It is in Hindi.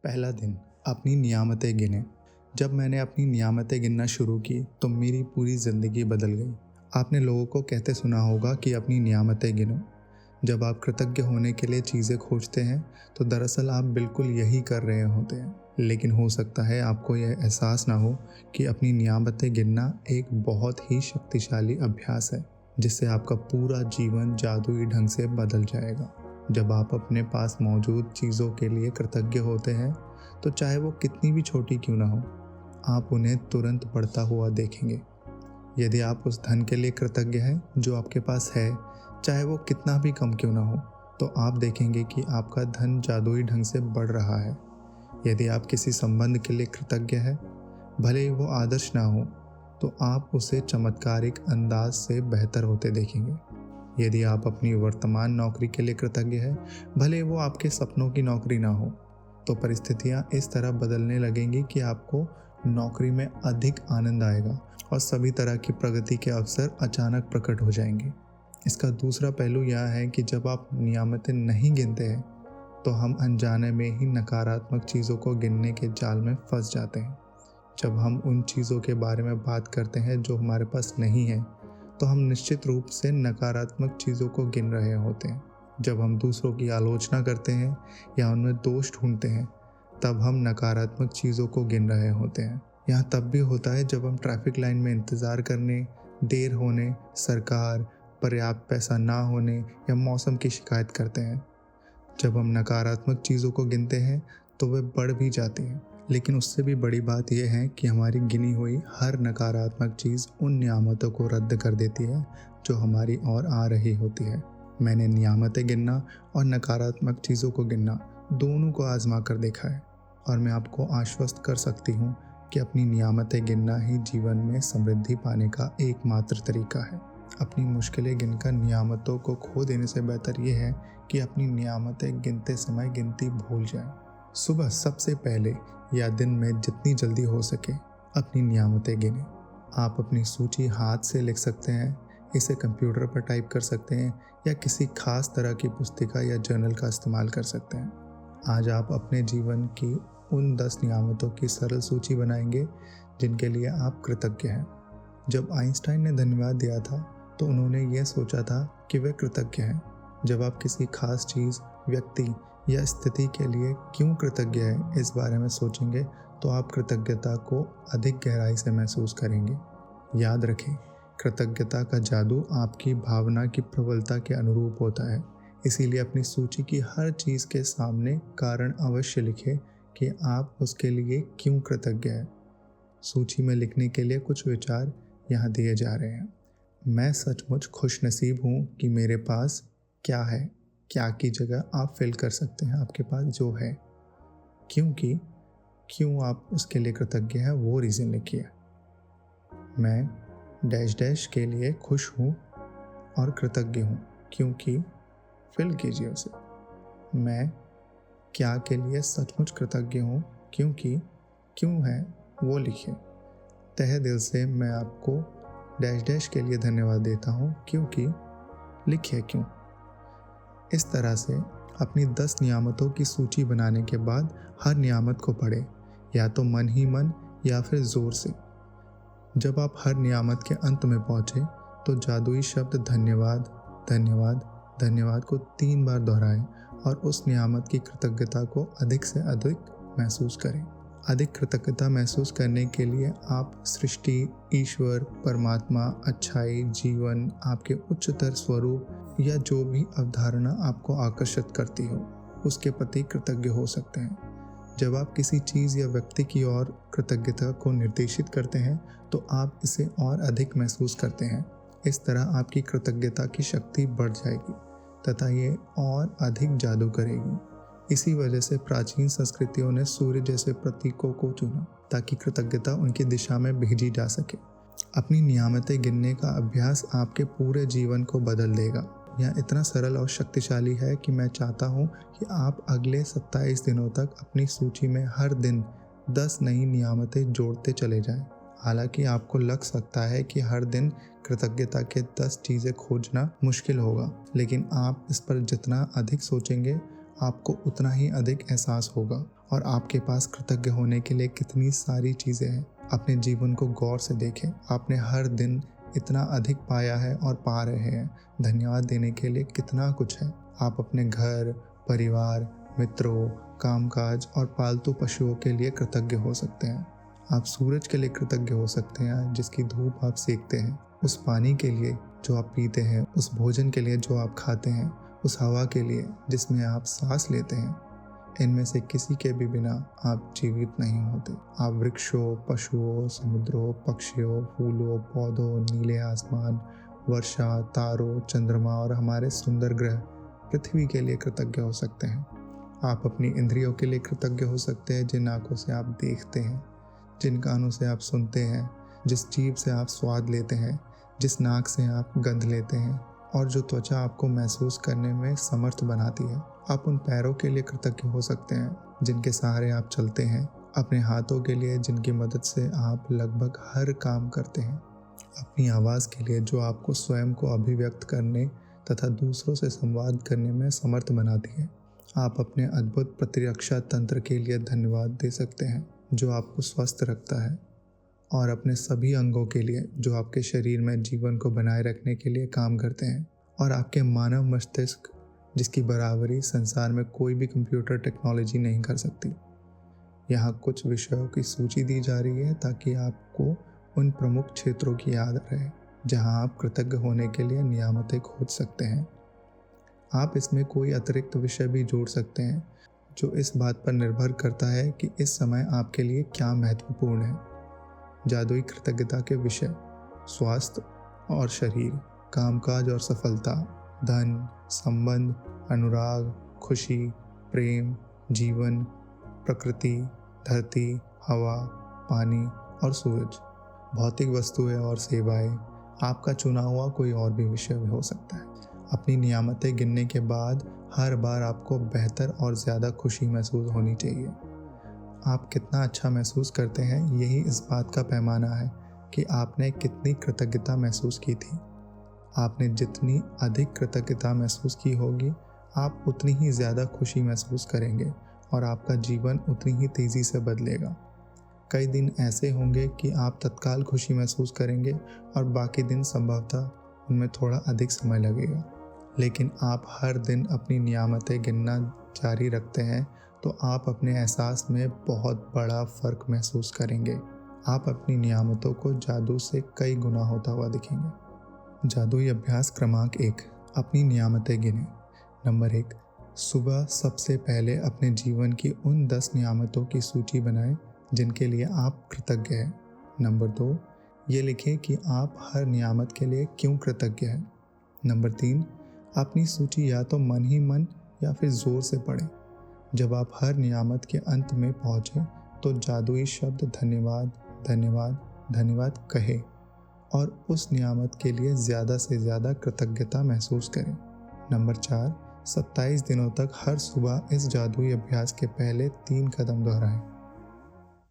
पहला दिन अपनी नियामतें गिने। जब मैंने अपनी नियामतें गिनना शुरू की तो मेरी पूरी ज़िंदगी बदल गई। आपने लोगों को कहते सुना होगा कि अपनी नियामतें गिनो। जब आप कृतज्ञ होने के लिए चीज़ें खोजते हैं तो दरअसल आप बिल्कुल यही कर रहे होते हैं। लेकिन हो सकता है आपको यह एहसास ना हो कि अपनी नियामतें गिनना एक बहुत ही शक्तिशाली अभ्यास है, जिससे आपका पूरा जीवन जादुई ढंग से बदल जाएगा। जब आप अपने पास मौजूद चीज़ों के लिए कृतज्ञ होते हैं तो चाहे वो कितनी भी छोटी क्यों ना हो, आप उन्हें तुरंत बढ़ता हुआ देखेंगे। यदि आप उस धन के लिए कृतज्ञ हैं जो आपके पास है, चाहे वो कितना भी कम क्यों ना हो, तो आप देखेंगे कि आपका धन जादुई ढंग से बढ़ रहा है। यदि आप किसी संबंध के लिए कृतज्ञ हैं, भले ही वो आदर्श ना हो, तो आप उसे चमत्कारिक अंदाज से बेहतर होते देखेंगे। यदि आप अपनी वर्तमान नौकरी के लिए कृतज्ञ हैं, भले वो आपके सपनों की नौकरी ना हो, तो परिस्थितियां इस तरह बदलने लगेंगी कि आपको नौकरी में अधिक आनंद आएगा और सभी तरह की प्रगति के अवसर अचानक प्रकट हो जाएंगे। इसका दूसरा पहलू यह है कि जब आप नियामतें नहीं गिनते हैं तो हम अनजाने में ही नकारात्मक चीज़ों को गिनने के जाल में फंस जाते हैं। जब हम उन चीज़ों के बारे में बात करते हैं जो हमारे पास नहीं है, तो हम निश्चित रूप से नकारात्मक चीज़ों को गिन रहे होते हैं। जब हम दूसरों की आलोचना करते हैं या उनमें दोष ढूंढते हैं, तब हम नकारात्मक चीज़ों को गिन रहे होते हैं। यह तब भी होता है जब हम ट्रैफिक लाइन में इंतज़ार करने, देर होने, सरकार, पर्याप्त पैसा ना होने या मौसम की शिकायत करते हैं। जब हम नकारात्मक चीज़ों को गिनते हैं तो वे बढ़ भी जाती हैं। लेकिन उससे भी बड़ी बात यह है कि हमारी गिनी हुई हर नकारात्मक चीज़ उन नियामतों को रद्द कर देती है जो हमारी ओर आ रही होती है। मैंने नियामतें गिनना और नकारात्मक चीज़ों को गिनना दोनों को आजमा कर देखा है, और मैं आपको आश्वस्त कर सकती हूँ कि अपनी नियामतें गिनना ही जीवन में समृद्धि पाने का एकमात्र तरीका है। अपनी मुश्किलें गिनकर नियामतों को खो देने से बेहतर यह है कि अपनी नियामतें गिनते समय गिनती भूल जाएं। सुबह सबसे पहले या दिन में जितनी जल्दी हो सके अपनी नियामतें गिनें। आप अपनी सूची हाथ से लिख सकते हैं, इसे कंप्यूटर पर टाइप कर सकते हैं या किसी खास तरह की पुस्तिका या जर्नल का इस्तेमाल कर सकते हैं। आज आप अपने जीवन की उन 10 नियामतों की सरल सूची बनाएंगे जिनके लिए आप कृतज्ञ हैं। जब आइंस्टाइन ने धन्यवाद दिया था तो उन्होंने यह सोचा था कि वे कृतज्ञ हैं। जब आप किसी खास चीज़, व्यक्ति या स्थिति के लिए क्यों कृतज्ञ हैं इस बारे में सोचेंगे तो आप कृतज्ञता को अधिक गहराई से महसूस करेंगे। याद रखें, कृतज्ञता का जादू आपकी भावना की प्रबलता के अनुरूप होता है। इसीलिए अपनी सूची की हर चीज़ के सामने कारण अवश्य लिखें कि आप उसके लिए क्यों कृतज्ञ हैं। सूची में लिखने के लिए कुछ विचार यहाँ दिए जा रहे हैं। मैं सचमुच खुशनसीब हूँ कि मेरे पास क्या है। क्या की जगह आप फिल कर सकते हैं आपके पास जो है। क्योंकि क्यों आप उसके लिए कृतज्ञ हैं वो रीज़न लिखिए। मैं डैश डैश के लिए खुश हूँ और कृतज्ञ हूँ क्योंकि फिल कीजिए उसे। मैं क्या के लिए सचमुच कृतज्ञ हूँ क्योंकि क्यों है वो लिखिए। तहे दिल से मैं आपको डैश डैश के लिए धन्यवाद देता हूँ क्योंकि लिखिए क्यों। इस तरह से अपनी 10 नियामतों की सूची बनाने के बाद हर नियामत को पढ़ें, या तो मन ही मन या फिर ज़ोर से। जब आप हर नियामत के अंत में पहुँचे तो जादुई शब्द धन्यवाद धन्यवाद धन्यवाद को 3 बार दोहराएं और उस नियामत की कृतज्ञता को अधिक से अधिक महसूस करें। अधिक कृतज्ञता महसूस करने के लिए आप सृष्टि, ईश्वर, परमात्मा, अच्छाई, जीवन, आपके उच्चतर स्वरूप या जो भी अवधारणा आपको आकर्षित करती हो उसके प्रति कृतज्ञ हो सकते हैं। जब आप किसी चीज़ या व्यक्ति की ओर कृतज्ञता को निर्देशित करते हैं तो आप इसे और अधिक महसूस करते हैं। इस तरह आपकी कृतज्ञता की शक्ति बढ़ जाएगी तथा ये और अधिक जादू करेगी। इसी वजह से प्राचीन संस्कृतियों ने सूर्य जैसे प्रतीकों को चुना ताकि कृतज्ञता उनकी दिशा में भेजी जा सके। अपनी नियामतें गिनने का अभ्यास आपके पूरे जीवन को बदल देगा। यह इतना सरल और शक्तिशाली है कि मैं चाहता हूँ कि आप अगले 27 दिनों तक अपनी सूची में हर दिन 10 नई नियामतें जोड़ते चले जाएं। हालांकि आपको लग सकता है कि हर दिन कृतज्ञता के 10 चीज़ें खोजना मुश्किल होगा, लेकिन आप इस पर जितना अधिक सोचेंगे आपको उतना ही अधिक एहसास होगा और आपके पास कृतज्ञ होने के लिए कितनी सारी चीज़ें हैं। अपने जीवन को गौर से देखें। आपने हर दिन इतना अधिक पाया है और पा रहे हैं। धन्यवाद देने के लिए कितना कुछ है। आप अपने घर, परिवार, मित्रों, कामकाज और पालतू पशुओं के लिए कृतज्ञ हो सकते हैं। आप सूरज के लिए कृतज्ञ हो सकते हैं जिसकी धूप आप सेकते हैं, उस पानी के लिए जो आप पीते हैं, उस भोजन के लिए जो आप खाते हैं, उस हवा के लिए जिसमें आप सांस लेते हैं। इनमें से किसी के भी बिना आप जीवित नहीं होते। आप वृक्षों, पशुओं, समुद्रों, पक्षियों, फूलों, पौधों, नीले आसमान, वर्षा, तारों, चंद्रमा और हमारे सुंदर ग्रह पृथ्वी के लिए कृतज्ञ हो सकते हैं। आप अपनी इंद्रियों के लिए कृतज्ञ हो सकते हैं, जिन आँखों से आप देखते हैं, जिन कानों से आप सुनते हैं, जिस जीभ से आप स्वाद लेते हैं, जिस नाक से आप गंध लेते हैं और जो त्वचा आपको महसूस करने में समर्थ बनाती है। आप उन पैरों के लिए कृतज्ञ हो सकते हैं जिनके सहारे आप चलते हैं, अपने हाथों के लिए जिनकी मदद से आप लगभग हर काम करते हैं, अपनी आवाज़ के लिए जो आपको स्वयं को अभिव्यक्त करने तथा दूसरों से संवाद करने में समर्थ बनाती है। आप अपने अद्भुत प्रतिरक्षा तंत्र के लिए धन्यवाद दे सकते हैं जो आपको स्वस्थ रखता है, और अपने सभी अंगों के लिए जो आपके शरीर में जीवन को बनाए रखने के लिए काम करते हैं, और आपके मानव मस्तिष्क जिसकी बराबरी संसार में कोई भी कंप्यूटर टेक्नोलॉजी नहीं कर सकती। यहाँ कुछ विषयों की सूची दी जा रही है ताकि आपको उन प्रमुख क्षेत्रों की याद रहे जहाँ आप कृतज्ञ होने के लिए नियामतें खोज सकते हैं। आप इसमें कोई अतिरिक्त विषय भी जोड़ सकते हैं जो इस बात पर निर्भर करता है कि इस समय आपके लिए क्या महत्वपूर्ण है। जादुई कृतज्ञता के विषय: स्वास्थ्य और शरीर, कामकाज और सफलता, धन, संबंध, अनुराग, खुशी, प्रेम, जीवन, प्रकृति, धरती, हवा, पानी और सूरज, भौतिक वस्तुएं और सेवाएं। आपका चुना हुआ कोई और भी विषय भी हो सकता है। अपनी नियामतें गिनने के बाद हर बार आपको बेहतर और ज़्यादा खुशी महसूस होनी चाहिए। आप कितना अच्छा महसूस करते हैं, यही इस बात का पैमाना है कि आपने कितनी कृतज्ञता महसूस की थी। आपने जितनी अधिक कृतज्ञता महसूस की होगी, आप उतनी ही ज़्यादा खुशी महसूस करेंगे और आपका जीवन उतनी ही तेज़ी से बदलेगा। कई दिन ऐसे होंगे कि आप तत्काल खुशी महसूस करेंगे और बाकी दिन संभवतः उनमें थोड़ा अधिक समय लगेगा। लेकिन आप हर दिन अपनी नियामतें गिनना जारी रखते हैं तो आप अपने एहसास में बहुत बड़ा फ़र्क महसूस करेंगे। आप अपनी नियामतों को जादू से कई गुना होता हुआ दिखेंगे। जादुई अभ्यास क्रमांक 1: अपनी नियामतें गिनें। नंबर 1: सुबह सबसे पहले अपने जीवन की उन 10 नियामतों की सूची बनाएं जिनके लिए आप कृतज्ञ हैं। नंबर 2: ये लिखें कि आप हर नियामत के लिए क्यों कृतज्ञ हैं। नंबर 3: अपनी सूची या तो मन ही मन या फिर ज़ोर से पढ़ें। जब आप हर नियामत के अंत में पहुँचें तो जादुई शब्द धन्यवाद, धन्यवाद, धन्यवाद कहें और उस नियामत के लिए ज़्यादा से ज़्यादा कृतज्ञता महसूस करें। नंबर 4: 27 दिनों तक हर सुबह इस जादुई अभ्यास के पहले 3 कदम दोहराएं।